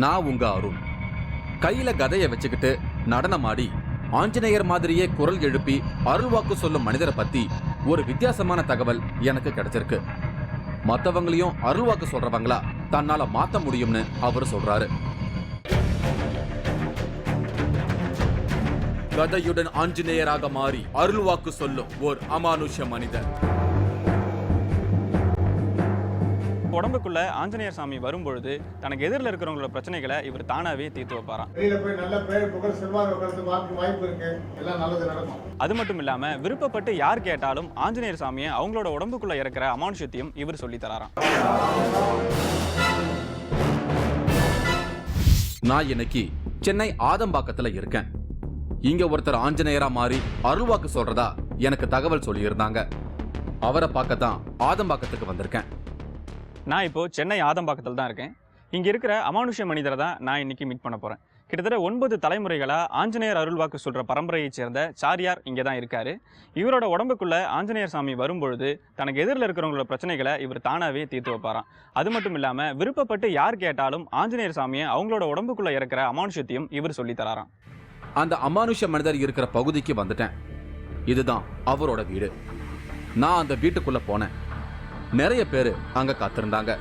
நான் உங்க அருண். கையில கதையை வச்சுக்கிட்டு நடனமாடி ஆஞ்சநேயர் மாதிரியே குரல் எழுப்பி அருள்வாக்கு சொல்லும் மனிதரை பத்தி ஒரு வித்தியாசமான தகவல் எனக்கு கிடைச்சிருக்கு. மத்தவங்களையும் அருள்வாக்கு சொல்றவங்களா தன்னால மாத்த முடியும்னு அவரு சொல்றாரு. கதையுடன் ஆஞ்சநேயராக மாறி அருள்வாக்கு சொல்லும் ஓர் அமானுஷ மனிதர். உடம்புக்குள்ள ஆஞ்சநேயர் சாமி வரும்பொழுது தனக்கு எதிரில் இருக்கிறவங்களோட பிரச்சனைகளை இவர் தானாவே தீர்த்து வைப்பாராம். அது மட்டும் இல்லாம விருப்பப்பட்டு யார் கேட்டாலும் ஆஞ்சநேயர் சாமியை அவங்களோட உடம்புக்குள்ள இருக்கிற அமானுஷத்தையும் இவர் சொல்லி தராராம். நான் இன்னைக்கு சென்னை ஆதம்பாக்கத்துல இருக்கேன். இங்க ஒருத்தர் ஆஞ்சநேயரா மாறி அருள்வாக்கு சொல்றதா எனக்கு தகவல் சொல்லி இருந்தாங்க. அவரை பார்க்கத்தான் ஆதம்பாக்கத்துக்கு வந்திருக்கேன். நான் இப்போ சென்னை ஆதம்பாக்கத்தில் தான் இருக்கேன். இங்க இருக்கிற அமானுஷ மனிதரை தான் நான் இன்னைக்கு மீட் பண்ண போறேன். கிட்டத்தட்ட 9 தலைமுறைகளா ஆஞ்சநேயர் அருள்வாக்கு சொல்ற பரம்பரையை சேர்ந்த சாரியார் இங்கே தான் இருக்காரு. இவரோட உடம்புக்குள்ள ஆஞ்சநேயர் சாமி வரும்பொழுது தனக்கு எதிரில் இருக்கிறவங்களோட பிரச்சனைகளை இவர் தானாவே தீர்த்து வைப்பாராம். அது மட்டும் இல்லாம விருப்பப்பட்டு யார் கேட்டாலும் ஆஞ்சநேயர் சாமியை அவங்களோட உடம்புக்குள்ள இருக்கிற அமானுஷத்தையும் இவர் சொல்லி தராராம். அந்த அமானுஷ மனிதர் இருக்கிற பகுதிக்கு வந்துட்டேன். இதுதான் அவரோட வீடு. நான் அந்த வீட்டுக்குள்ள போனேன். நிறைய பேரு அங்க காத்திருந்தாங்க.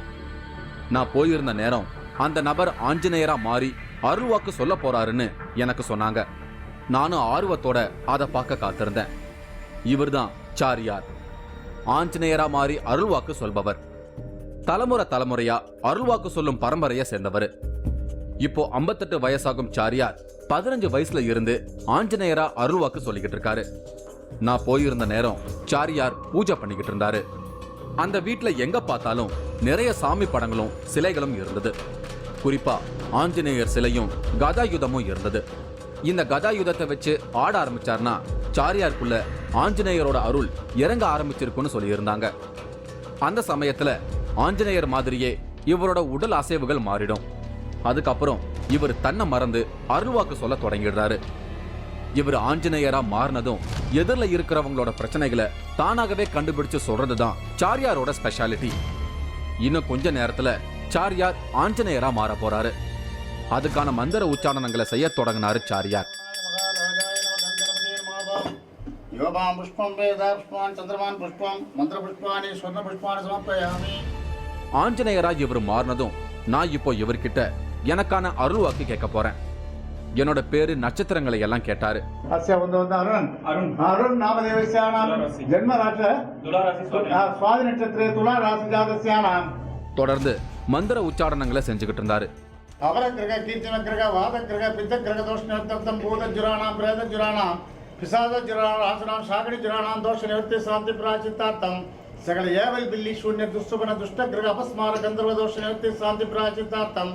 நான் போயிருந்த நேரம் அந்த நபர் ஆஞ்சநேயரா மாறி அருள்வாக்கு சொல்ல போறாருன்னு எனக்கு சொன்னாங்க. நானும் ஆர்வத்தோட அதை பார்க்க காத்திருந்தேன். இவர்தான் சாரியார், ஆஞ்சநேயரா மாறி அருள்வாக்கு சொல்பவர். தலைமுறையா அருள்வாக்கு சொல்லும் பரம்பரையை சேர்ந்தவர். இப்போ 58 வயசாகும் சாரியார் 15 வயசுல இருந்து ஆஞ்சநேயரா அருள்வாக்கு சொல்லிக்கிட்டு இருக்காரு. நான் போயிருந்த நேரம் சாரியார் பூஜை பண்ணிக்கிட்டு இருந்தாரு. அந்த வீட்டுல எங்க பார்த்தாலும் நிறைய சாமி படங்களும் சிலைகளும் இருந்தது. குறிப்பா ஆஞ்சநேயர் சிலையும் கதாயுதமும் இருந்தது. இந்த கதாயுதத்தை வச்சு ஆட ஆரம்பிச்சார்னா சாரியாருக்குள்ள ஆஞ்சநேயரோட அருள் இறங்க ஆரம்பிச்சிருக்குன்னு சொல்லி இருந்தாங்க. அந்த சமயத்துல ஆஞ்சநேயர் மாதிரியே இவரோட உடல் அசைவுகள் மாறிடும். அதுக்கப்புறம் இவர் தன்னை மறந்து அருள்வாக்கு சொல்ல தொடங்கிடுறாரு. இவர் ஆஞ்சநேயரா மாறினதும் எதிரில் இருக்கிறவங்களோட பிரச்சனைகளை தானாகவே கண்டுபிடிச்சு சொல்றதுதான் சாரியாரோட ஸ்பெஷாலிட்டி. இன்னும் கொஞ்ச நேரத்துல சாரியார் ஆஞ்சநேயரா மாற போறாரு. அதுக்கான மந்திர உச்சாரணங்களை செய்ய தொடங்கினாரு சாரியார். ஆஞ்சநேயரா இவர் மாறினதும் நான் இப்போ இவர்கிட்ட எனக்கான அருள்வாக்கு கேட்க போறேன். என்னோட பேரு நட்சத்திரங்களை எல்லாம் கேட்டாரு. தொடர்ந்து மந்திர உச்சாரணங்களை செஞ்சுக்கிட்டு இருந்தாரு. சகல ஏவல் பில்லி சூன்ய துஷ்டபன துஷ்ட கிரக அபஸ்மார கந்தர்வ தோஷ நிவர்த்தி சாந்தி பிராயச்சித்தார்த்தம்.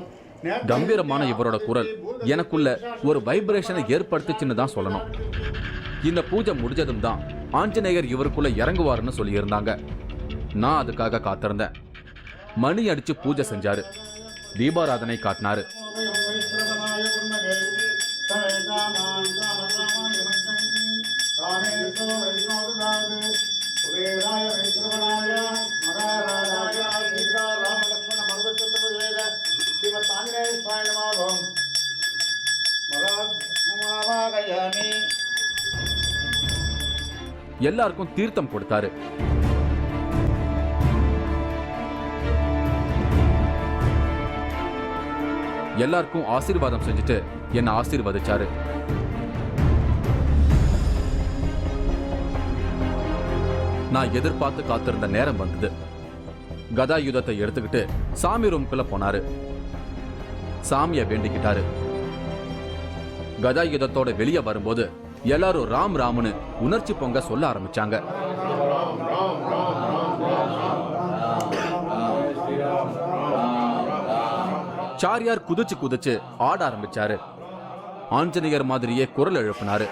கம்பீரமான இவரோட குரல் எனக்குள்ள ஒரு வைப்ரேஷனை ஏற்படுத்துச்சுன்னு தான் சொல்லணும். இந்த பூஜை முடிஞ்சதும் தான் ஆஞ்சநேயர் இவருக்குள்ள இறங்குவாருன்னு சொல்லி இருந்தாங்க. நான் அதுக்காக காத்திருந்தேன். மணி அடிச்சு பூஜை செஞ்சாரு. தீபாராதனை காட்டினாரு. எல்லாருக்கும் தீர்த்தம் கொடுத்தாரு. எல்லாருக்கும் ஆசீர்வாதம் செஞ்சுட்டு என்ன ஆசீர்வதிச்சாரு. நான் எதிர்பார்த்து காத்திருந்த நேரம் வந்தது. கதாயுதத்தை எடுத்துக்கிட்டு சாமி ரூம்குள்ள போனாரு. சாமிய வேண்டிக்கிட்டாரு. கதாயுதத்தோட வெளியே வரும்போது எல்லாரும் ராம் ராம்னு உணர்ச்சி பொங்க சொல்ல ஆரம்பிச்சாங்க. சாரியார் குதிச்சு குதிச்சு ஆட ஆரம்பிச்சாரு. ஆஞ்சநேயர் மாதிரியே குரல் எழுப்பினாரு.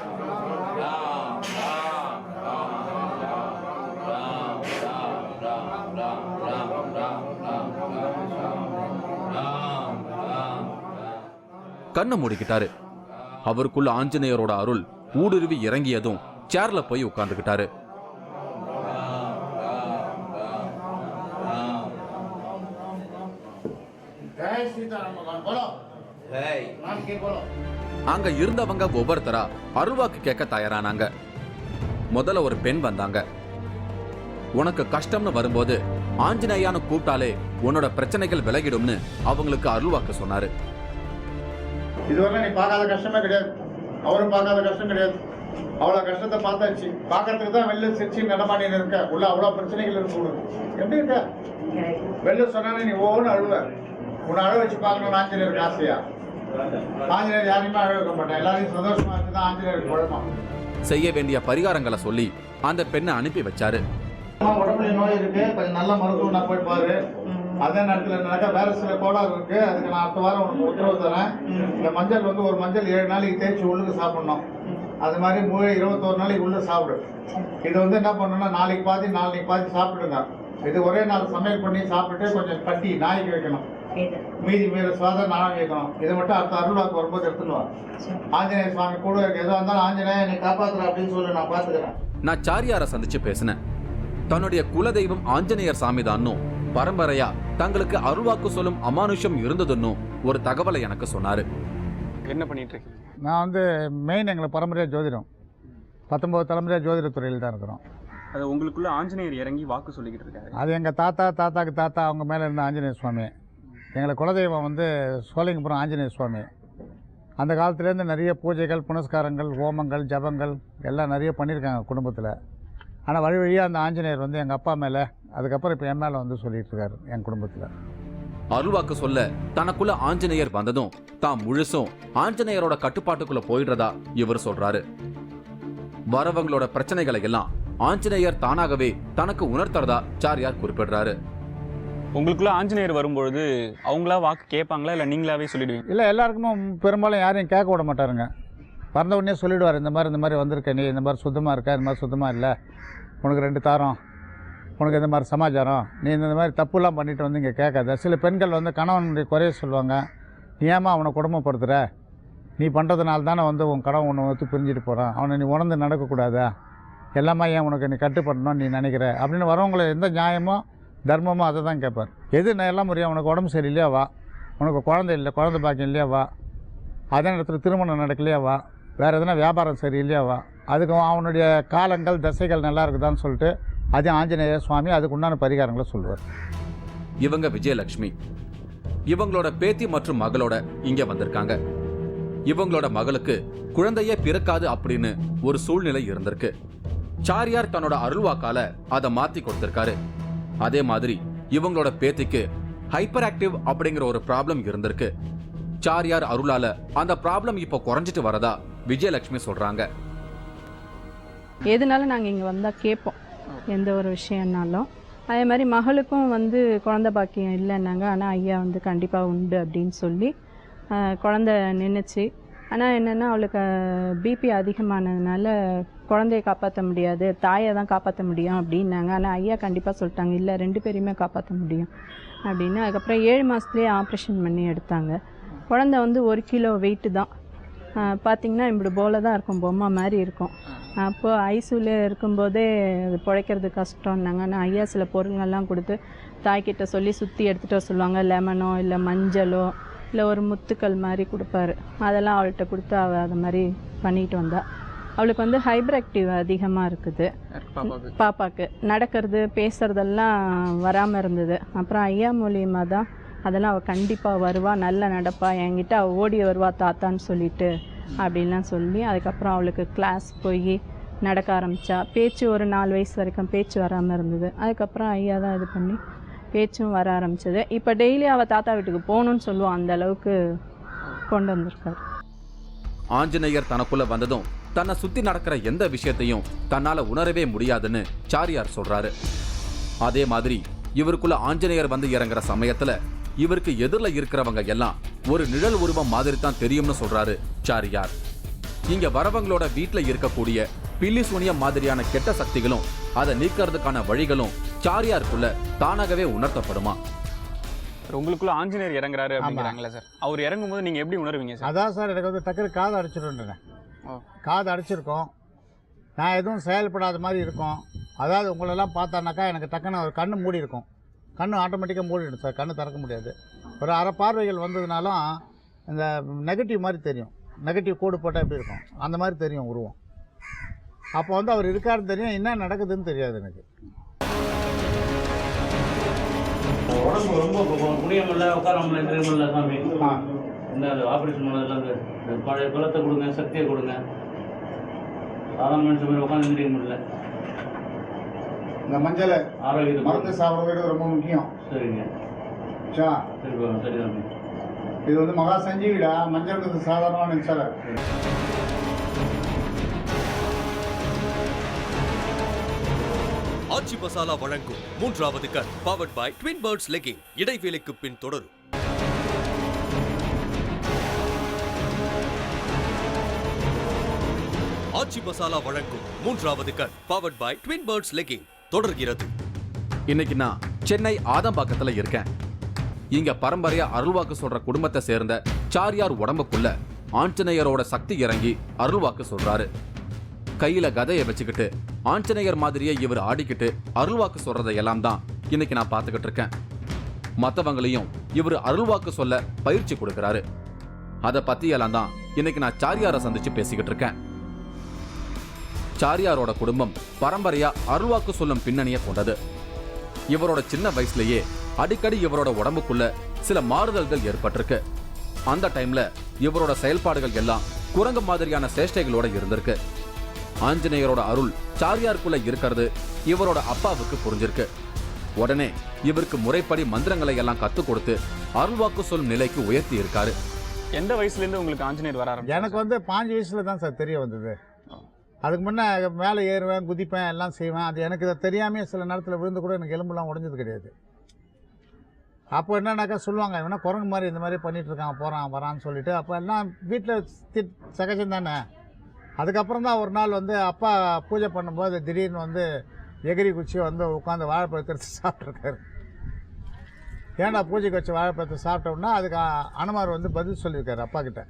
கண்ணை மூடிக்கிட்டாரு. அவருக்குள்ள ஆஞ்சநேயரோட அருள் ஊடுருவி இறங்கியதும் சேர்ல போய் உட்கார்ந்துகிட்டாரு. जय सीताराम भगवान बोलो। நான் के बोलो அங்க இருந்தவங்க ஒவ்வொருத்தரா அருள்வாக்கு கேட்க தயாரானாங்க. முதல்ல ஒரு பெண் வந்தாங்க. உனக்கு கஷ்டம்னு வரும்போது ஆஞ்சநேயான்னு கூப்பிட்டாலே உன்னோட பிரச்சனைகள் விலகிடும்னு அவங்களுக்கு அருள்வாக்கு சொன்னாரு. இதுவரை நீ பார்க்காத கஷ்டமே கிடையாது, அவரும் பார்க்காத கஷ்டம் கிடையாது. அவ்வளோ கஷ்டத்தை பார்த்தாச்சு. பார்க்கறதுக்கு தான் வெளில சிரிச்சு நடமாடின்னு இருக்க. உள்ள அவ்வளோ பிரச்சனைகள் இருக்கு உனக்கு. எப்படி இருக்க? வெளில சொன்னானே நீ ஒவ்வொன்று அழுவ. உன்னை அழ வச்சு பார்க்கணும்னு ஆஞ்சநேயருக்கு ஆசையா? ஆஞ்சநேயர் யாரையுமே அழ வைக்க மாட்டேன். எல்லாரையும் சந்தோஷமா இருக்குதான் ஆஞ்சநேயருக்கு குழப்பம். செய்ய வேண்டிய பரிகாரங்களை சொல்லி அந்த பெண்ணை அனுப்பி வச்சாரு. உடம்புல நோய் இருக்கு, கொஞ்சம் நல்ல மருத்துவம் நான் போய் பாரு. அதே நேரத்தில் நடக்க வேற சில கோளாறு இருக்கு, அதுக்கு நான் அடுத்த வாரம் உனக்கு உத்தரவு தரேன். இந்த மஞ்சள் வந்து ஒரு மஞ்சள் 7 நாளைக்கு தேய்ச்சி உள்ளுக்கு சாப்பிடணும். அது மாதிரி 21 நாளைக்கு உள்ள சாப்பிடு. இது வந்து என்ன பண்ணணும்னா நாளைக்கு பாதி நாளைக்கு பாதி சாப்பிடுங்க. இது ஒரே நாள் சமையல் பண்ணி சாப்பிட்டுட்டு கொஞ்சம் கட்டி நாய்க்கு வைக்கணும். மீதி மீற சுவாதம் நாளைக்கு வைக்கணும். இது மட்டும் அடுத்த அருள்வாக்கு வரும்போது எடுத்துன்னு வா. ஆஞ்சநேய சுவாமி கூட இருக்கு. எதுவாக இருந்தாலும் ஆஞ்சநேய நீ காப்பாத்துற அப்படின்னு சொல்லி நான் பார்த்துக்கிறேன். நான் சாரியாரை சந்திச்சு பேசினேன். தன்னுடைய குலதெய்வம் ஆஞ்சநேயர் சாமிதான்னும் பரம்பரையா தங்களுக்கு அருள்வாக்கு சொல்லும் அமானுஷம் இருந்ததுன்னும் ஒரு தகவலை எனக்கு சொன்னாரு. என்ன பண்ணிட்டு இருக்கீங்க? நான் வந்து மெயின் எங்களுக்கு பரம்பரையாக ஜோதிடம் 19 தலைமுறையாக ஜோதிடத்துறையில் தான் இருக்கிறோம். அது உங்களுக்குள்ள ஆஞ்சநேயர் இறங்கி வாக்கு சொல்லிக்கிட்டு இருக்காரு. அது எங்கள் தாத்தாக்கு தாத்தா அவங்க மேலே இருந்த ஆஞ்சநேய சுவாமி. எங்களை குலதெய்வம் வந்து சோழிங்கபுரம் ஆஞ்சநேய சுவாமி. அந்த காலத்துலேருந்து நிறைய பூஜைகள் புனஸ்காரங்கள் ஹோமங்கள் ஜபங்கள் எல்லாம் நிறைய பண்ணியிருக்காங்க குடும்பத்தில். ஆனால் வழி வழியாக அந்த ஆஞ்சநேயர் வந்து எங்கள் அப்பா மேலே, அதுக்கப்புறம் இப்போ என் மேலே வந்து சொல்லிட்டு இருக்காரு என் குடும்பத்தில். அருள்வாக்கு சொல்ல தனக்குள்ள ஆஞ்சநேயர் வந்ததும் தான் முழுசும் ஆஞ்சநேயரோட கட்டுப்பாட்டுக்குள்ள போயிடுறதா இவர் சொல்றாரு. வரவங்களோட பிரச்சனைகளை எல்லாம் ஆஞ்சநேயர் தானாகவே தனக்கு உணர்த்துறதா சாரியார் குறிப்பிடுறாரு. உங்களுக்குள்ள ஆஞ்சநேயர் வரும்பொழுது அவங்களா வாக்கு கேட்பாங்களா இல்லை நீங்களாவே சொல்லிடுவீங்க? இல்லை, எல்லாருக்குமே பெரும்பாலும் யாரையும் கேட்க விட மாட்டாருங்க. வந்த உடனே சொல்லிவிடுவார், இந்த மாதிரி வந்திருக்க, நீ இந்த மாதிரி சுத்தமாக இருக்க, இந்த மாதிரி சுத்தமாக இல்லை, உனக்கு 2 தாரம், உனக்கு இந்த மாதிரி சமாச்சாரம், நீ இந்த மாதிரி தப்புலாம் பண்ணிட்டு வந்து இங்கே கேட்காத. சில பெண்கள் வந்து கணவனுடைய குறைய சொல்லுவாங்க. நீ ஏமா அவனை குடும்பப்படுத்துகிற, நீ பண்ணுறதுனால தானே வந்து உன் கணவன் உன்னை வந்து பிரிஞ்சுட்டு போகிறான், அவனை நீ உணர்ந்து நடக்கக்கூடாதா, எல்லாமே ஏன் உனக்கு நீ கட்டுப்படணும்னு நீ நினைக்கிற அப்படின்னு வரவங்களை எந்த நியாயமோ தர்மமோ அதை தான் கேட்பார். எது எல்லாம் முறையாக உனக்கு உடம்பு சரியில்லையா வா, உனக்கு குழந்தை இல்லை, குழந்தை பாக்கியம் இல்லையா வா, அதே நேரத்தில் திருமணம் நடக்கலையா வா, வேறு எதனா வியாபாரம் சரியில்லையா வா, அதுக்கு அவனுடைய காலங்கள் தசைகள் நல்லா இருக்குதான்னு சொல்லிட்டு அது ஆஞ்சநேய சுவாமி அதுக்கு உண்டான பரிகாரங்களை சொல்லுவார். இவங்க விஜயலட்சுமி. இவங்களோட பேத்தி மற்றும் மகளோட இங்க வந்திருக்காங்க. இவங்களோட மகளுக்கு குழந்தையே பிறக்காது அப்படின்னு ஒரு சூழ்நிலை இருந்திருக்கு. சாரியார் தன்னோட அருள்வாக்கால அதை மாத்தி கொடுத்திருக்காரு. அதே மாதிரி இவங்களோட பேத்திக்கு ஹைப்பர் ஆக்டிவ் அப்படிங்கிற ஒரு ப்ராப்ளம் இருந்திருக்கு. சாரியார் அருளால அந்த ப்ராப்ளம் இப்போ குறைஞ்சிட்டு வரதா விஜயலட்சுமி சொல்றாங்க. எதுனாலும் நாங்கள் இங்கே வந்தால் கேட்போம், எந்த ஒரு விஷயம்னாலும். அதே மாதிரி மகளுக்கும் வந்து குழந்த பாக்கியம் இல்லைன்னாங்க. ஆனால் ஐயா வந்து கண்டிப்பாக உண்டு அப்படின்னு சொல்லி குழந்த நின்றுச்சு. ஆனால் என்னென்னா அவளுக்கு பிபி அதிகமானதுனால குழந்தைய காப்பாற்ற முடியாது, தாயை தான் காப்பாற்ற முடியும் அப்படின்னாங்க. ஆனால் ஐயா கண்டிப்பாக சொல்லிட்டாங்க, இல்லை 2 பேரையுமே காப்பாற்ற முடியும் அப்படின்னு. அதுக்கப்புறம் 7 மாதத்துலேயே ஆப்ரேஷன் பண்ணி எடுத்தாங்க. குழந்த வந்து 1 கிலோ வெயிட்டு தான். பார்த்திங்கன்னா இப்படி போல தான் இருக்கும், பொம்மை மாதிரி இருக்கும். அப்போது ஐசியூவில் இருக்கும்போதே அது பிழைக்கிறது கஷ்டம்னாங்க. ஆனால் ஐயா சில பொருள்கள்லாம் கொடுத்து தாய்கிட்ட சொல்லி சுற்றி எடுத்துகிட்டு வர சொல்லுவாங்க. லெமனோ இல்லை மஞ்சளோ இல்லை ஒரு முத்துக்கள் மாதிரி கொடுப்பாரு. அதெல்லாம் அவள்கிட்ட கொடுத்து அவள் அது மாதிரி பண்ணிட்டு வந்தா. அவளுக்கு வந்து ஹைப்பர் ஆக்டிவ் அதிகமாக இருக்குது. பாப்பாவுக்கு நடக்கிறது பேசுகிறதெல்லாம் வராமல் இருந்தது. அப்புறம் ஐயா மூலியமாக தான் அதெல்லாம் அவள் கண்டிப்பாக வருவா, நல்லா நடப்பா, என்கிட்ட அவள் ஓடி வருவா தாத்தான்னு சொல்லிட்டு அப்படின்லாம் சொல்லி அதுக்கப்புறம் அவளுக்கு கிளாஸ் போய் நடக்க ஆரம்பித்தா. பேச்சு ஒரு 4 வயசு வரைக்கும் பேச்சு வராமல் இருந்தது. அதுக்கப்புறம் ஐயா தான் இது பண்ணி பேச்சும் வர ஆரம்பிச்சது. இப்போ டெய்லி அவள் தாத்தா வீட்டுக்கு போகணுன்னு சொல்லுவான், அந்த அளவுக்கு கொண்டு வந்திருக்காரு. ஆஞ்சநேயர் தனக்குள்ள வந்ததும் தன்னை சுத்தி நடக்கிற எந்த விஷயத்தையும் தன்னால உணரவே முடியாதுன்னு சாரியார் சொல்றாரு. அதே மாதிரி இவருக்குள்ள ஆஞ்சநேயர் வந்து இறங்குற சமயத்துல இவருக்கு எதிரில் இருக்கிறவங்க எல்லாம் ஒரு நிழல் உருவம் மாதிரி தான் தெரியும்னு சொல்றாரு சாரியார். இங்க வரவங்களோட வீட்டுல இருக்கக்கூடிய பில்லி சூனியம் மாதிரியான கெட்ட சக்திகளும் அதை நீக்கிறதுக்கான வழிகளும் சாரியாருக்குள்ள தானாகவே உணர்த்தப்படுமா? உங்களுக்குள்ள ஆஞ்சநேயர் இறங்குறாரு அப்படிங்கிறாங்களா சார்? அவர் இறங்கும் போது நீங்க எப்படி உணர்வீங்க சார்? அதான் சார், எனக்கு வந்து டக்குனு காது அடைச்சிடுன்றேன். காது அடைச்சிருக்கோம், நான் எதுவும் செயல்படாத மாதிரி இருக்கும். அதாவது உங்களெல்லாம் பார்த்தானாக்கா எனக்கு டக்குன்னு ஒரு கண்ணு மூடி இருக்கும், கண்ணு ஆட்டோமேட்டிக்காக மூடிடும் சார், கண்ணு திறக்க முடியாது. ஒரு அரை பார்வைகள் வந்ததுனாலும் இந்த நெகட்டிவ் மாதிரி தெரியும். நெகட்டிவ் கோடு போட்டால் எப்படி இருக்கும் அந்த மாதிரி தெரியும் உருவம். அப்போ வந்து அவர் இருக்காருன்னு தெரியும், என்ன நடக்குதுன்னு தெரியாது எனக்கு. உடம்பு ரொம்ப முடியமில்ல, உட்கார முடியல, முடியல சாமி. இந்த ஆப்ரேஷன் பண்ணதுல இந்த பழைய பலத்தை கொடுங்க, சக்தியை கொடுங்க. சாதாரண மனுஷன் மாதிரி உட்காந்து முடிய முடியல. இந்த மஞ்சள் ஆரோக்கியத்தை மருந்து சாப்பிட்றது ரொம்ப முக்கியம். சரிங்க. சரி சரி சாமி. இது வந்து மகா சஞ்சீவிடா. மஞ்சள் சாதாரணமான நிச்சல. ஆச்சி மசாலா வழங்கும் 3வது கண் powered by Twin Birds legging. இடைவேளைக்கு பின் தொடரும். ஆச்சி மசாலா வழங்கும் 3வது கண் powered by Twin Birds legging தொடர்கிறது. இன்னைக்கு நான் சென்னை ஆதம்பாக்கத்துல இருக்கேன். இங்க பரம்பரையா அருள்வாக்கு சொல்ற குடும்பத்தை சேர்ந்த சாரியார் உடம்புக்குள்ள ஆஞ்சநேயரோட சக்தி இறங்கி அருள்வாக்கு சொல்றாரு. கையில கதையை வச்சுக்கிட்டு ஆஞ்சநேயர் மாதிரியே இவர் ஆடிக்கிட்டு அருள்வாக்கு சொல்றதையெல்லாம் தான் இன்னைக்கு நான் பார்த்துக்கிட்டு இருக்கேன். மற்றவங்களையும் இவர் அருள்வாக்கு சொல்ல பயிற்சி கொடுக்கிறாரு. அதை பத்தியெல்லாம் தான் இன்னைக்கு நான் சாரியாரை சந்திச்சு பேசிக்கிட்டு இருக்கேன். சாரியாரோட குடும்பம் பரம்பரையா அருள்வாக்கு சொல்லும் பின்னணியை கொண்டது. இவரோட சின்ன வயசுலயே அடிக்கடி இவரோட உடம்புக்குள்ள சில மாறுதல்கள் ஏற்பட்டிருக்கு. அந்த டைம்ல இவரோட செயல்பாடுகள் எல்லாம் குரங்கு மாதிரியான சேஷ்டைகளோட இருந்திருக்கு. ஆஞ்சநேயரோட அருள் சாரியாருக்குள்ள இருக்கிறது இவரோட அப்பாவுக்கு புரிஞ்சிருக்கு. உடனே இவருக்கு முறைப்படி மந்திரங்களை எல்லாம் கத்துக் கொடுத்து அருள்வாக்கு சொல்லும் நிலைக்கு உயர்த்தி இருக்காரு. எந்த வயசுலேருந்து உங்களுக்கு ஆஞ்சநேயர் வர ஆரம்பிச்சாரு? எனக்கு வந்து 5 வயசுல தான் சார் தெரிய வந்தது. அதுக்கு முன்னே மேலே ஏறுவேன், குதிப்பேன், எல்லாம் செய்வேன். அது எனக்கு இதை தெரியாமே சில நேரத்தில் விழுந்து கூட எனக்கு எலும்புலாம் உடைஞ்சது கிடையாது. அப்போ என்னன்னாக்கா சொல்லுவாங்க, இவனா குரங்கு மாதிரி இந்த மாதிரி பண்ணிட்டு இருக்கான், போகிறான் வரான்னு சொல்லிட்டு. அப்போ எல்லாம் வீட்டில் சகஜம் தானே. அதுக்கப்புறம் தான் ஒரு நாள் வந்து அப்பா பூஜை பண்ணும்போது திடீர்னு வந்து எகிரி குச்சி வந்து உட்காந்து வாழைப்பழத்தை எடுத்து சாப்பிட்ருக்காரு. ஏன்டா பூஜைக்கு வச்சு வாழைப்பழத்தை சாப்பிட்டோம்னா அதுக்கு அனுமார் வந்து பதில் சொல்லியிருக்காரு அப்பா கிட்ட.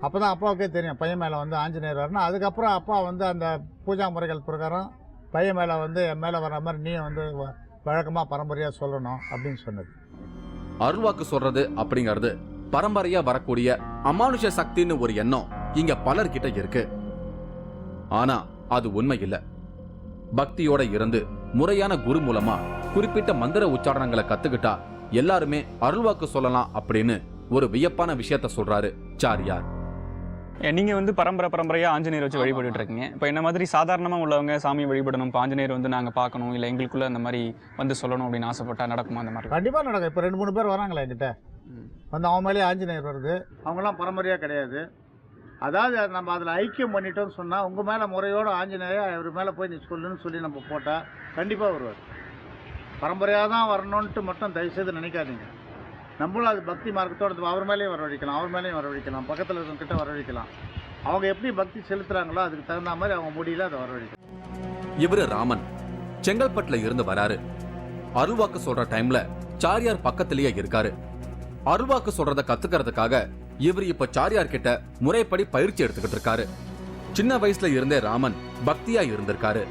அப்போ தான் அப்பாவுக்கே தெரியும் பையன் மேலே வந்து ஆஞ்சநேயர் வரணும். அதுக்கப்புறம் அப்பா வந்து அந்த பூஜா முறைகள் பிரகாரம் பையன் மேலே வந்து என் மேலே வர மாதிரி நீ வந்து வழக்கமாக பரம்பரையாக சொல்லணும் அப்படின்னு சொன்னது. அருள்வாக்கு சொல்றது அப்படிங்கிறது பரம்பரையா வரக்கூடிய அமானுஷ சக்தின்னு ஒரு எண்ணம் இங்க பலர்கிட்ட இருக்கு. ஆனா அது உண்மை இல்ல. பக்தியோட இருந்து முறையான குரு மூலமா குறிப்பிட்ட மந்திர உச்சாரணங்களை கத்துக்கிட்டா எல்லாருமே அருள்வாக்கு சொல்லலாம் அப்படின்னு ஒரு வியப்பான விஷயத்த சொல்றாரு சாரியார். நீங்க வந்து பரம்பரையா ஆஞ்சநேயர் வச்சு வழிபட்டு இருக்கீங்க. இப்போ என்ன மாதிரி சாதாரணமா உள்ளவங்க சாமி வழிபடணும், இப்போ ஆஞ்சநேயர் வந்து நாங்க பார்க்கணும், இல்லை எங்களுக்குள்ள அந்த மாதிரி வந்து சொல்லணும் அப்படின்னு ஆசைப்பட்டா நடக்குமா? அந்த மாதிரி கண்டிப்பாக நடக்கும். இப்போ 2-3 பேர் வராங்களே என்கிட்ட வந்து அவன் மேலே ஆஞ்சநேயர் வருது. அவங்களாம் பரம்பரையாக கிடையாது. அதாவது நம்ம அதில் ஐக்கியம் பண்ணிட்டோம்னு சொன்னால் உங்கள் மேலே முறையோடு ஆஞ்சநேயர் இவர் மேலே போய் நீ சொல்லுன்னு சொல்லி நம்ம போட்டால் கண்டிப்பாக வருவார். பரம்பரையாக தான் வரணுன்ட்டு மட்டும் தயவுசெய்து நினைக்காதீங்க. நம்மளும் அது பக்தி மார்க்கத்தோடு அவர் மேலேயும் வரவழைக்கலாம், அவர் மேலேயும் வரவழைக்கலாம், பக்கத்தில் இருக்கவங்கிட்ட வரவழைக்கலாம். அவங்க எப்படி பக்தி செலுத்துகிறாங்களோ அதுக்கு தகுந்த மாதிரி அவங்க முடியல அதை வரவழைக்கலாம். இவரு ராமன் செங்கல்பட்டுல இருந்து வராரு. அருள்வாக்கு சொல்ற டைம்ல சாரியார் பக்கத்திலேயே இருக்காரு. அருள்வாக்கு சொல்றத கத்துக்கிறதுக்காக இவர் இப்ப சாரியார் கிட்ட முறைப்படி பயிற்சி எடுத்துக்கிட்டு இருக்காரு. சின்ன வயசுல இருந்தே ராமன் பக்தியா இருந்திருக்காரு.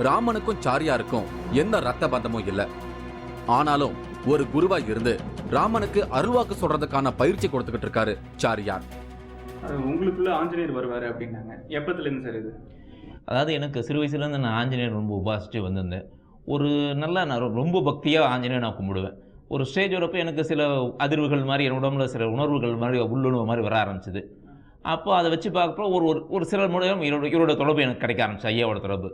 ராமனுக்கும் சாரியாருக்கும் எந்த ரத்த பந்தமும் இல்ல. ஆனாலும் ஒரு குருவா இருந்து ராமனுக்கு அருள்வாக்கு சொல்றதுக்கான பயிற்சி கொடுத்துக்கிட்டு இருக்காரு சாரியார். உங்களுக்குள்ள ஆஞ்சநேயர் வருவாரு அப்படின்னாங்க. எப்பத்துல இருந்து சார் இது? அதாவது எனக்கு சிறு வயசுலேருந்து நான் ஆஞ்சநேயர் ரொம்ப உபாசித்து வந்திருந்தேன். நான் ரொம்ப பக்தியாக ஆஞ்சநேயர் நான் கும்பிடுவேன். ஒரு ஸ்டேஜ் வரப்போ எனக்கு சில அதிர்வுகள் மாதிரி என் உடம்புல சில உணர்வுகள் மாதிரி உள்ளுணர்வு மாதிரி வர ஆரம்பிச்சிது. அப்போ அதை வச்சு பார்க்கப்போ ஒரு சில மூலம் இவரோட தொடர்பு எனக்கு கிடைக்க ஆரம்பிச்சு, ஐயாவோட தொடர்பு.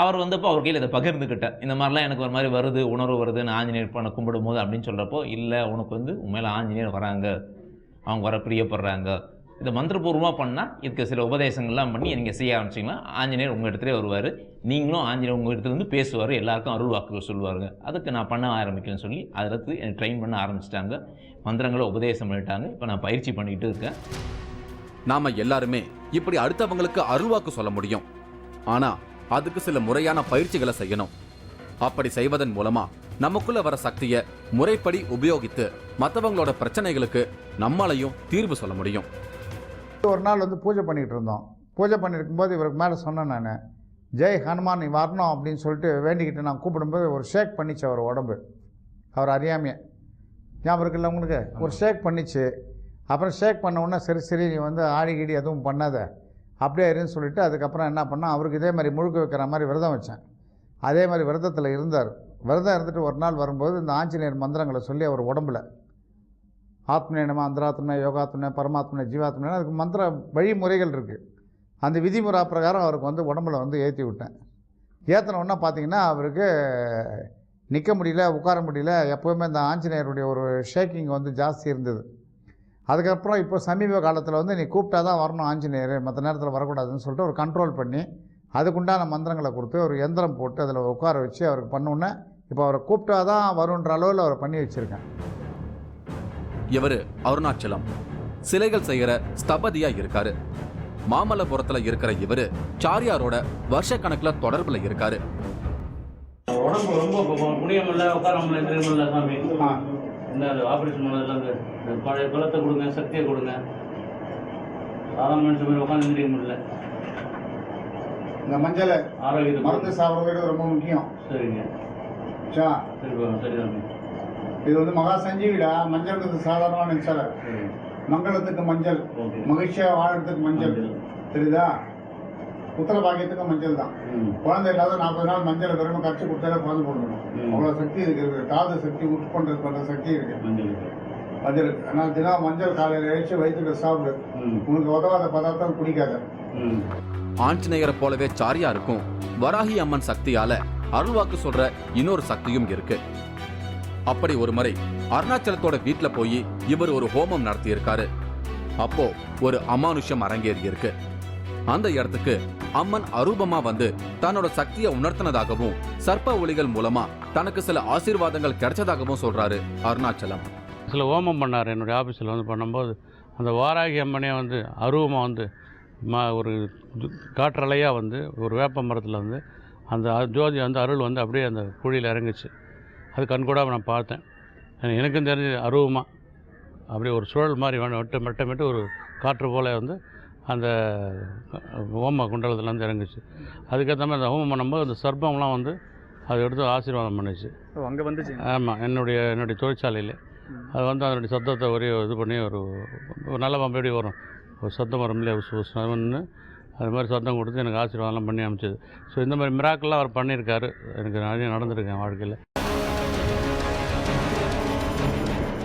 அவர் வந்தப்போ அவர் கையில் இதை பகிர்ந்துக்கிட்டேன். இந்த மாதிரிலாம் எனக்கு ஒரு மாதிரி வருது, உணர்வு வருது, நான் ஆஞ்சநேயர் பண்ண கும்பிடும் போது அப்படின்னு சொல்கிறப்போ, இல்லை உனக்கு வந்து உண்மையில ஆஞ்சநேயர் வராங்க, அவங்க வர பிரியப்படுறாங்க, இதை மந்திரபூர்வமாக பண்ணால் இதுக்கு சில உபதேசங்கள்லாம் பண்ணி நீங்கள் செய்ய ஆரம்பிச்சிங்கன்னா ஆஞ்சநேயர் உங்கள் இடத்துல வருவார், நீங்களும் ஆஞ்சநேயர் உங்கள் இடத்துல வந்து பேசுவார், எல்லாருக்கும் அருள் வாக்குகள் சொல்லுவாருங்க. அதுக்கு நான் பண்ண ஆரம்பிக்கணும்னு சொல்லி அதில் எனக்கு ட்ரெயின் பண்ண ஆரம்பிச்சிட்டாங்க. மந்திரங்களை உபதேசம் பண்ணிட்டாங்க. இப்போ நான் பயிற்சி பண்ணிக்கிட்டு இருக்கேன். நாம எல்லாருமே இப்படி அடுத்தவங்களுக்கு அருள்வாக்கு சொல்ல முடியும். ஆனா அதுக்கு சில முறையான பயிற்சிகளை செய்யணும். அப்படி செய்வதன் மூலமா நமக்குள்ள வர சக்தியை முறைப்படி உபயோகித்து மற்றவங்களோட பிரச்சனைகளுக்கு நம்மளையும் தீர்வு சொல்ல முடியும். ஒரு நாள் வந்து பூஜை பண்ணிகிட்டு இருந்தோம். பூஜை பண்ணியிருக்கும்போது இவருக்கு மேலே சொன்னேன் நான், ஜெய் ஹனுமான் நீ வரணும் அப்படின்னு சொல்லிட்டு வேண்டிக்கிட்டு நான் கூப்பிடும்போது ஒரு ஷேக் பண்ணிச்சு அவர் உடம்பு. அவர் அறியாமையே ஞாபகம் இருக்குல்ல உங்களுக்கு? ஒரு ஷேக் பண்ணிச்சு. அப்புறம் ஷேக் பண்ண உடனே சரி சரி நீ வந்து ஆடி கீடி எதுவும் பண்ணாத அப்படியே இருன்னு சொல்லிவிட்டு அதுக்கப்புறம் என்ன பண்ணால் அவருக்கு இதே மாதிரி முழுக்க வைக்கிற மாதிரி விரதம் வச்சேன். அதே மாதிரி விரதத்தில் இருந்தார். விரதம் இருந்துட்டு ஒரு நாள் வரும்போது இந்த ஆஞ்சநேயர் மந்திரங்களை சொல்லி அவர் உடம்புல ஆத்மனே நம, அந்தராத்மனே, யோகாத்மனே, பரமாத்மனே, ஜீவாத்மனே, அதுக்கு மந்திர வழிமுறைகள் இருக்குது. அந்த விதிமுறை பிரகாரம் அவருக்கு வந்து உடம்புல வந்து ஏற்றி விட்டேன். ஏற்றின உடனே பார்த்தீங்கன்னா அவருக்கு நிற்க முடியல, உட்கார முடியல. எப்போவுமே இந்த ஆஞ்சநேயருடைய ஒரு ஷேக்கிங் வந்து ஜாஸ்தி இருந்தது. அதுக்கப்புறம் இப்போ சமீப காலத்தில் வந்து நீ கூப்பிட்டா தான் வரணும் ஆஞ்சநேயர், மற்ற நேரத்தில் வரக்கூடாதுன்னு சொல்லிட்டு ஒரு கண்ட்ரோல் பண்ணி அதுக்குண்டான மந்திரங்களை கொடுத்து ஒரு எந்திரம் போட்டு அதில் உட்கார வச்சு அவருக்கு பண்ணோன்னே இப்போ அவரை கூப்பிட்டா தான் வருன்ற அளவில் அவரை பண்ணி வச்சுருக்கேன். இவர் அருணாச்சலம் சிலைகள் செய்கிற ஸ்தபதியா இருக்காரு. மாமல்லபுரத்துல இருக்கிற இவரு சாரியாரோட வருஷ கணக்குல தொடர்புல இருக்காரு. உடம்பு ரொம்ப முடியமில்ல, உட்கார முடியல, எந்திரிக்க முடியல சாமி. இந்த ஆப்ரேஷன் பண்ணதுல இந்த பழைய பலத்தை கொடுங்க, சக்தியை கொடுங்க. சாதாரண மனுஷன் மாதிரி உட்காந்து எந்திரிக்க முடியல. இந்த மஞ்சள் ஆரோக்கியத்தை மருந்து சாப்பிட்றது ரொம்ப முக்கியம். சரிங்க. சரி சாமி. இது வந்து மகா சஞ்சீவிடா. மஞ்சள்ன்றது சாதாரணமான நினைச்சால மங்களத்துக்கு மஞ்சள், மகிழ்ச்சியா வாழறதுக்கு மஞ்சள், தெரியுதா? புத்திர பாக்கியத்துக்கு மஞ்சள் தான். குழந்தை இல்லாத 40 நாள் மஞ்சளை பெருமை கரைச்சி கொடுத்தாலே குழந்தை போடணும். அவ்வளோ சக்தி இருக்கு. காது சக்தி, உட்கொண்டது பண்ற சக்தி இருக்கு மஞ்சள். ஆனால் தினம் மஞ்சள் காலையில் எழுச்சி வயிற்றுக்கு சாப்பிடு. உனக்கு உதவாத பதார்த்தம் குடிக்காத. ஆஞ்சநேயரை போலவே சாரியாருக்கும் வராகி அம்மன் சக்தியால அருள்வாக்கு சொல்ற இன்னொரு சக்தியும் இருக்கு. அப்படி ஒரு முறை அருணாச்சலத்தோட வீட்டுல போய் இவர் ஒரு ஹோமம் நடத்தி இருக்காரு. அப்போ ஒரு அமானுஷ்யம் அரங்கேறி இருக்கு. அந்த இடத்துக்கு அம்மன் அரூபமா வந்து தன்னோட சக்தியை உணர்த்தினதாகவும் சர்ப்ப ஒளிகள் மூலமா தனக்கு சில ஆசீர்வாதங்கள் கிடைச்சதாகவும் சொல்றாரு அருணாச்சலம். சில ஹோமம் பண்ணார் என்னுடைய ஆஃபீஸில் வந்து பண்ணும்போது அந்த வாராகி அம்மனே வந்து அரூபமாக வந்து ஒரு காற்றலையாக வந்து ஒரு வேப்ப மரத்தில் வந்து அந்த ஜோதி வந்து அருள் வந்து அப்படியே அந்த குழியில் இறங்குச்சு. அது கண்கூடாக நான் பார்த்தேன். எனக்கும் தெரிஞ்சு அரூபமாக அப்படியே ஒரு சுழல் மாதிரி மட்டமிட்டு ஒரு காற்று போல் வந்து அந்த ஹோம குண்டலத்தில் வந்து இறங்குச்சு. அதுக்கேற்ற மாதிரி அந்த ஹோமம் பண்ணும்போது அந்த சர்ப்பம்லாம் வந்து அதை எடுத்து ஆசீர்வாதம் பண்ணிச்சு. அங்கே வந்து ஆமாம், என்னுடைய தொழிற்சாலையில் அது வந்து அதனுடைய சத்தத்தை ஒரே இது பண்ணி ஒரு நல்ல எப்படி வரும், ஒரு சத்தம் வரும் இல்லையா, உசுன்னு அது மாதிரி சத்தம் கொடுத்து எனக்கு ஆசீர்வாதம்லாம் பண்ணி அமைச்சது. ஸோ இந்த மாதிரி மிராக்கெல்லாம் அவர் பண்ணியிருக்காரு. எனக்கு நிறைய நடந்திருக்கேன் வாழ்க்கையில்.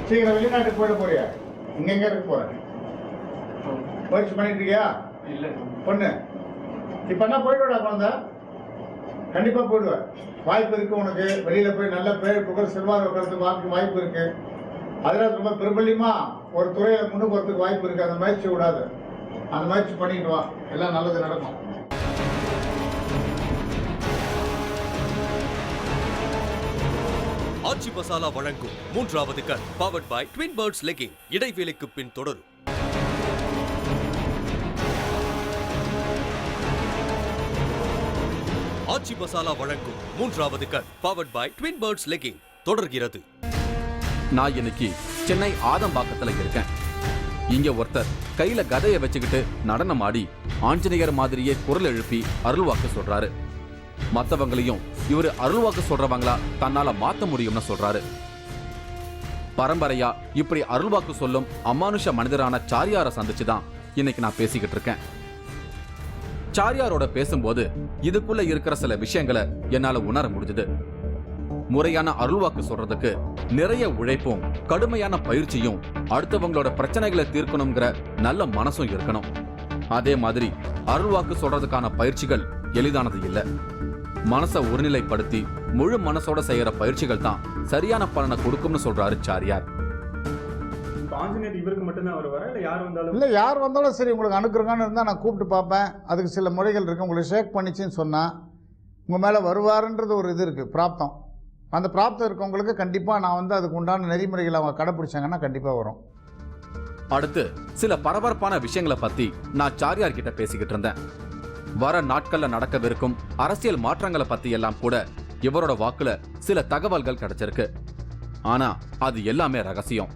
சீக்கிரம் வெளிநாட்டுக்கு போயிட போறியா? இங்க இருக்க போறேன். முயற்சி பண்ணிட்டு இருக்கியா? இல்லை பொண்ணு இப்ப என்ன போயிடுவா குழந்தை? கண்டிப்பா போயிடுவேன். வாய்ப்பு இருக்கு உனக்கு. வெளியில போய் நல்ல பேர் புகழ் செல்வாக்கு வைக்கிறதுக்கு வாய்ப்பு இருக்கு. அதுல ரொம்ப பிரபல்யமா ஒரு துறையில முன்னுக்கு வரதுக்கு வாய்ப்பு இருக்கு. அந்த முயற்சி விடாது. அந்த முயற்சி பண்ணிட்டு வா, எல்லாம் நல்லது நடக்கும். ஆச்சி மசாலா வழங்கும் 3வது கண் powered by Twin Birds legging. இடைவேளைக்கு பின் தொடரும். ஆச்சி மசாலா வழங்கும் 3வது கண் powered by Twin Birds legging தொடர்கிறது. நான் இன்னைக்கு சென்னை ஆதம்பாக்கத்துல இருக்கேன். இங்க ஒருத்தர் கையில கதையை வச்சுக்கிட்டு நடனம் ஆடி ஆஞ்சநேயர் மாதிரியே குரல் எழுப்பி அருள்வாக்கு சொல்றாரு. மத்தவங்களையும் இவரு அருள்வாக்கு சொல்றவங்களா தன்னால மாத்த முடியும்னு சொல்றாரு. பரம்பரையா இப்படி அருள்வாக்கு சொல்லும் அமானுஷ மனிதரான சாரியாரை சந்திச்சுதான் இன்னைக்கு நான் பேசிக்கிட்டு இருக்கேன். சாரியாரோட பேசும்போது இதுக்குள்ள இருக்கிற சில விஷயங்களை என்னால உணர முடிஞ்சது. முறையான அருள்வாக்கு சொல்றதுக்கு நிறைய உழைப்பும் கடுமையான பயிற்சியும் அடுத்தவங்களோட பிரச்சனைகளை தீர்க்கணுங்கிற நல்ல மனசும் இருக்கணும். அதே மாதிரி அருள்வாக்கு சொல்றதுக்கான பயிற்சிகள் எளிதானது இல்லை. மனசை ஒருநிலைப்படுத்தி முழு மனசோட செய்யற பயிற்சிகள் தான் சரியான பலனை கொடுக்கும்னு சொல்றாரு சாரியார். ஆஞ்சநேயர் இவருக்கு மட்டும்தான் வருவாரா இல்லை யார் வந்தாலும்? இல்லை, யார் வந்தாலும் சரி, உங்களுக்கு அனுக்குறங்கன்னு இருந்தால் நான் கூப்பிட்டு பார்ப்பேன். அதுக்கு சில முறைகள் இருக்குது. உங்களுக்கு ஷேக் பண்ணிச்சின்னு சொன்னால் உங்கள் மேலே வருவாருன்றது ஒரு இது இருக்குது, பிராப்தம். அந்த பிராப்தம் இருக்கவங்களுக்கு கண்டிப்பாக நான் வந்து அதுக்கு உண்டான நெறிமுறைகளை அவங்க கடைப்பிடிச்சாங்கன்னா கண்டிப்பாக வரும். அடுத்து சில பரபரப்பான விஷயங்களை பத்தி நான் சாரியார் கிட்ட பேசிக்கிட்டு இருந்தேன். வர நாட்கள்ல நடக்கவிருக்கும் அரசியல் மாற்றங்களை பத்தி எல்லாம் கூட இவரோட வாக்குல சில தகவல்கள் கிடைச்சிருக்கு. ஆனா அது எல்லாமே ரகசியம்.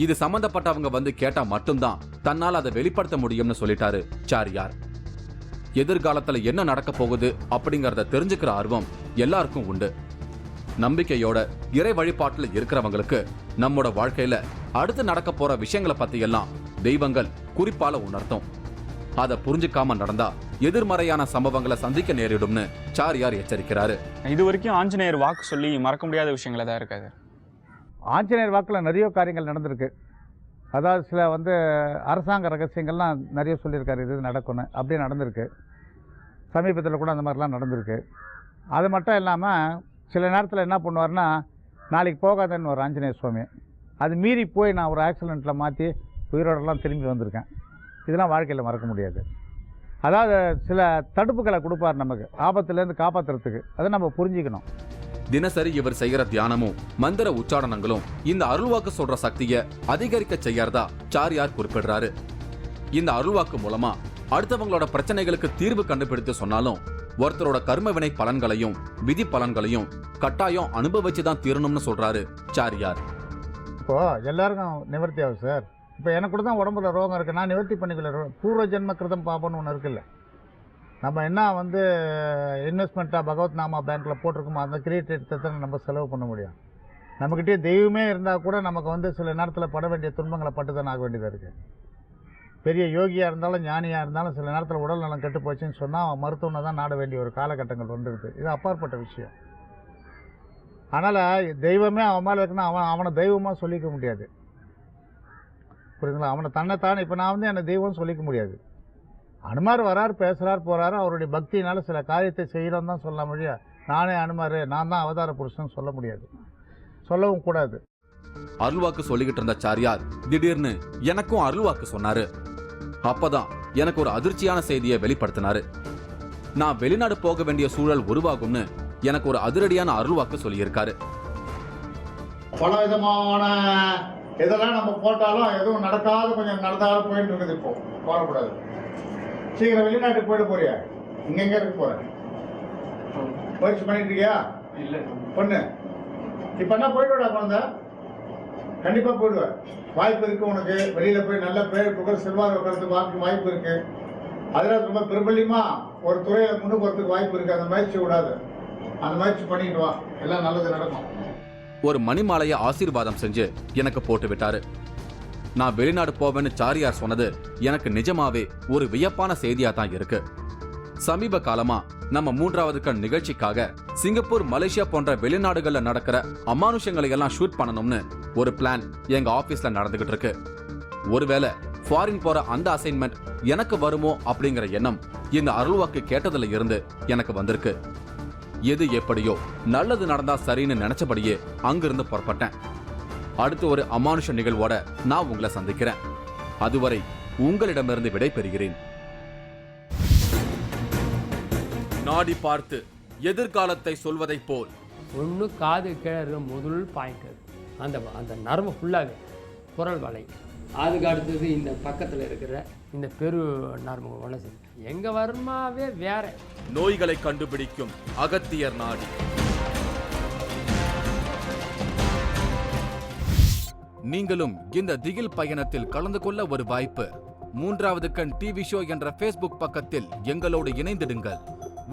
இது சம்பந்தப்பட்டவங்க வந்து கேட்டா மட்டும்தான் தன்னால் அதை வெளிப்படுத்த முடியும்னு சொல்லிட்டாரு சாரியார். எதிர்காலத்துல என்ன நடக்க போகுது அப்படிங்கறத தெரிஞ்சுக்கிற ஆர்வம் எல்லாருக்கும் உண்டு. நம்பிக்கையோட இறை வழிபாட்டுல இருக்கிறவங்களுக்கு நம்மோட வாழ்க்கையில அடுத்து நடக்க போற விஷயங்களை பத்தி எல்லாம் தெய்வங்கள் குறிப்பால உணர்த்தும். அதை புரிஞ்சுக்காம நடந்தா எதிர்மறையான சம்பவங்களை சந்திக்க நேரிடும்னு சாரியார் எச்சரிக்கிறாரு. இது வரைக்கும் ஆஞ்சநேயர் வாக்கு சொல்லி மறக்க முடியாத விஷயங்கள தான் இருக்காது. ஆஞ்சநேயர் வாக்கில் நிறைய காரியங்கள் நடந்திருக்கு. அதாவது சில அரசாங்க ரகசியங்கள்லாம் நிறைய சொல்லியிருக்காரு, இது நடக்கணும், அப்படியே நடந்திருக்கு. சமீபத்தில் கூட அந்த மாதிரிலாம் நடந்திருக்கு. அது மட்டும் இல்லாமல் சில நேரத்தில் என்ன பண்ணுவார்னா, நாளைக்கு போகாதன்னு ஒரு ஆஞ்சநேயர் சுவாமி, அது மீறி போய் நான் ஒரு ஆக்சிடெண்ட்டில் மாற்றி உயிரோடலாம் திரும்பி வந்திருக்கேன். இதெல்லாம் வாழ்க்கையில் மறக்க முடியாது. அதாவது சில தடுப்புகளை கொடுப்பார் நமக்கு, ஆபத்துலேருந்து காப்பாற்றுறதுக்கு. அதை நம்ம புரிஞ்சுக்கணும். தினசரி இவர் செய்யற தியானமும் மந்திர உச்சாரணங்களும் இந்த அருள்வாக்கு சொல்ற சக்தியை அதிகரிக்க செய்யறதா சாரியார் குறிப்பிடுறாரு. இந்த அருள்வாக்கு மூலமா அடுத்தவங்களோட பிரச்சனைகளுக்கு தீர்வு கண்டுபிடித்து சொன்னாலும் ஒருத்தரோட கர்ம வினை பலன்களையும் விதி பலன்களையும் கட்டாயம் அனுபவிச்சுதான் தீரணும்னு சொல்றாரு சாரியார். இப்போ எல்லாருக்கும் நிவர்த்தி ஆகும் சார். இப்போ எனக்கு கூட தான் உடம்புல ரோகம் இருக்குது, நான் நிவர்த்தி பண்ணிக்கல. பூர்வ ஜென்ம கிருதம் பாபம்னு ஒன்று இருக்குல்ல, நம்ம என்ன இன்வெஸ்ட்மெண்ட்டாக பகவத் நாமா பேங்க்கில் போட்டிருக்கோமோ அந்த கிரியேட்டத்தை தான் நம்ம செலவு பண்ண முடியும். நம்மக்கிட்டே தெய்வமே இருந்தால் கூட நமக்கு சில நேரத்தில் பட வேண்டிய துன்பங்களை பட்டு தான் ஆக வேண்டியதாக இருக்குது. பெரிய யோகியாக இருந்தாலும் ஞானியாக இருந்தாலும் சில நேரத்தில் உடல் நலம் கெட்டு போச்சுன்னு சொன்னால் அவன் மருத்துவனை தான் நாட வேண்டிய ஒரு காலகட்டங்கள் வந்துருக்கு. இது அப்பாற்பட்ட விஷயம். அதனால் தெய்வமே அவன் மேலே இருக்குன்னா அவனை தெய்வமாக சொல்லிக்க முடியாது, புரியுதுங்களா? அவனை தன்னைத்தானே இப்போ நான் என்னை தெய்வம்னு சொல்லிக்க முடியாது. அனுமார் வரார், பேசுகிறார், போகிறாரு, அவருடைய பக்தியினால் சில காரியத்தை செய்கிறோம் தான் சொல்ல முடியும். நானே அனுமார், நான் தான் அவதார புருஷன் சொல்ல முடியாது, சொல்லவும் கூடாது. அருள்வாக்கு சொல்லிக்கிட்டு இருந்த சாரியார் திடீர்னு எனக்கும் அருள்வாக்கு சொன்னாரு. அப்பதான் எனக்கு ஒரு அதிர்ச்சியான செய்தியை வெளிப்படுத்தினாரு. நான் வெளிநாடு போக வேண்டிய சூழல் உருவாகும்னு எனக்கு ஒரு அதிரடியான அருள்வாக்கு சொல்லியிருக்காரு. பல விதமான இதெல்லாம் நம்ம போட்டாலும் எதுவும் நடக்காத கொஞ்சம் நடந்தாலும் போயிட்டு இருக்குது. இப்போ போகக்கூடாது. சீக்கிரம் வெளிநாட்டுக்கு போயிட்டு போறியா? இங்க இருக்க போற முயற்சி பண்ணிட்டு இருக்கியா? இல்ல பொண்ணு இப்ப என்ன போயிடுவா குழந்தை? கண்டிப்பா போயிடுவேன். வாய்ப்பு இருக்கு உனக்கு. வெளியில போய் நல்ல பேர் புகழ் செல்வாக்கு வைக்கிறதுக்கு வாய்ப்பு இருக்கு. அதுல ரொம்ப பிரபல்யமா ஒரு துறையில முன்னுக்கு வரதுக்கு வாய்ப்பு இருக்கு. அந்த முயற்சி விடாது. அந்த முயற்சி பண்ணிட்டு வா, எல்லாம் நல்லது நடக்கும். ஒரு மணிமாலையை ஆசீர்வாதம் செஞ்சு எனக்கு போட்டு விட்டாரு. நான் வெளிநாடு போவேன்னு சாரியார் சொன்னது எனக்கு நிஜமாவே ஒரு வியப்பான செய்தியா தான் இருக்கு. சமீப காலமா நம்ம 3வது கண் நிகழ்ச்சிக்காக சிங்கப்பூர், மலேசியா போன்ற வெளிநாடுகள்ல நடக்கிற அமானுஷங்களை எல்லாம் ஷூட் பண்ணணும்னு ஒரு பிளான் எங்க ஆபீஸ்ல நடந்துகிட்டு இருக்கு. ஒருவேளை ஃபாரின் போற அந்த அசைன்மெண்ட் எனக்கு வருமோ அப்படிங்கிற எண்ணம் இந்த அருள்வாக்கு கேட்டதுல இருந்து எனக்கு வந்திருக்கு. எது எப்படியோ நல்லது நடந்தா சரின்னு நினைச்சபடியே அங்கிருந்து புறப்பட்டேன். அடுத்து ஒரு அமானுஷ நிகழ்வோட நான் உங்களை சந்திக்கிறேன். அதுவரை உங்களிடமிருந்து விடை பெறுகிறேன். நாடி பார்த்து எதிர்காலத்தை சொல்வதை போல் ஒன்று காது கிழறு முதல் பாயிண்ட் அந்த நரம்பு ஃபுல்லாகவே குரல் வலை. அதுக்கு அடுத்தது இந்த பக்கத்தில் இருக்கிற இந்த பெரு நரம்பு வளர்ச்சி எங்கள் வருமாவே வேற. நோய்களை கண்டுபிடிக்கும் அகத்தியர் நாடி. நீங்களும் இந்த திகில் பயணத்தில் கலந்து கொள்ள ஒரு வாய்ப்பு. 3வது கண் டிவி ஷோ என்ற Facebook பக்கத்தில் எங்களோடு இணைந்திடுங்கள்.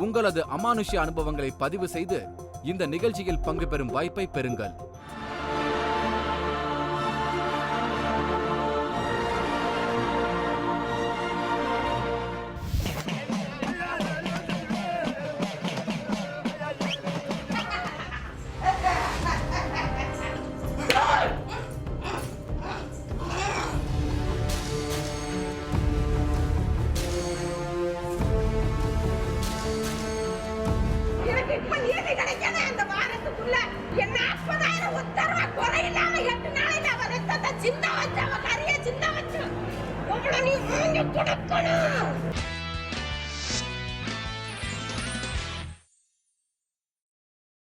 உங்களது அமானுஷ்ய அனுபவங்களை பதிவு செய்து இந்த நிகழ்ச்சியில் பங்கு பெறும் வாய்ப்பை பெறுங்கள். சின்ன வச்சு அவ கரைய சின்ன வச்சு நீ கொடுக்கணும்.